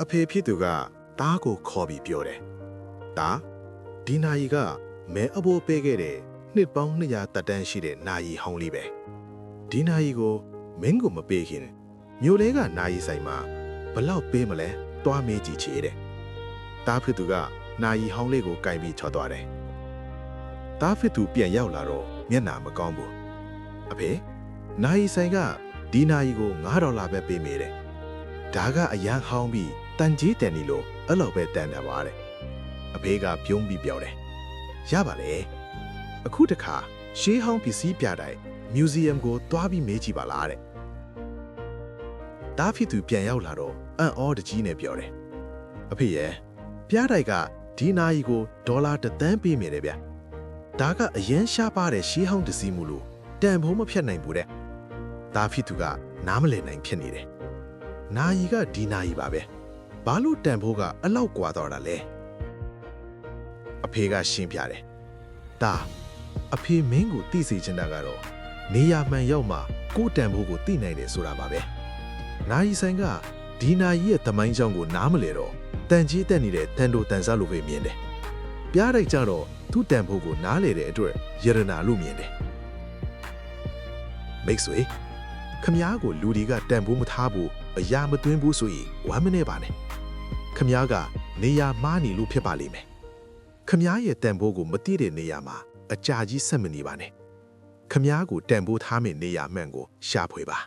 အဖေဖြစ်သူကတားကိုခေါ်ပြီးပြောတယ်တားဒီနာယီကမဲအဘိုးပေးခဲ့တဲ့နှစ်ပေါင်း200တက်တန်းရှိတဲ့နာယီဟောင်းလေးပဲဒီနာယီကိုမင်းကိုမပေးခင်မြို့လေးကနာယီဆိုင်မှာဘလောက်ပေးမလဲတွားမေးကြည့်ချေတဲ့တားဖြစ်သူကနာယီဟောင်းလေးကိုကင်ပြီးချော်သွားတယ်တားဖြစ်သူပြန်ရောက်လာတော့မျက်နှာမကောင်းဘူးအဖေနာယီဆိုင်ကဒီနာယီကို$ပဲပေးမိတယ်ဒါကအရန်ဟောင်းပြီးတန်ကြီးတန်နီလို့အဲ့လိုပဲတန်တယ်ပါတဲ့အဖေကပြုံးပြီးပြောတယ်ရပါလေအခုတခါရှေးဟောင်းပစ္စည်းပြတိုင်းမြူဇီယမ်ကိုတွားပြီးမေးကြည့်ပါလားတဲ့တားဖြစ်သူပြန်ရောက်လာတော့အံ့ဩတကြီးနဲ့ပြောတယ်အဖေရဲ့ပြတိုက်ကဒီနာယီကို$1 သန်းပေးမိတယ်ဗျဒါကအရန်ရှားပါတဲ့ရှေးဟောင်းတစည်းမှုလို့တန်ဖိုးမဖြတ်နိုင်ဘူးတဲ့တားဖြစ်သူကနားမလည်နိုင်ဖြစ်နေတယ်နာယီကဒီနာယီပါပဲဘာလို့တန်ဖိုးကအလောက်ကွာတော့တာလဲအဖေကရှင်းပြတယ်ဒါအဖေမင်းကိုသိစေချင်တာကတော့နေရာမှန်ရောက်မှကိုတန်ဖိုးကိုသိနိုင်တယ်ဆိုတာပါပဲနာယီဆိုင်ကဒီနာယီရဲ့သမိုင်းကြောင်းကိုနားမလဲတော့တန်ကြီးတက်နေတဲ့တန်တိုတန်ဆလို့ပဲမြင်တယ်ပြားတိုက်ကြတော့သူ့တန်ဖိုးကိုနားလေတဲ့အတွက်ယရနာလို့မြင်တယ်မိတ်ဆွေခမ ्या ကိုလူတွေကတန်ဖိုးမထားဘူးအရာမသွင်းဘူးဆိုရင်ဝမ်းမနေပါနဲ့ခမ ्या ကနေရာမှားနေလို့ဖြစ်ပါလိမ့်မယ်ခမ ्या ရဲ့တန်ဖိုးကိုမသိတဲ့နေရာမှာအကြာကြီးဆက်မနေပါနဲ့ခမ ्या ကိုတန်ဖိုးထားမယ့်နေရာမှန်ကိုရှာဖွေပါ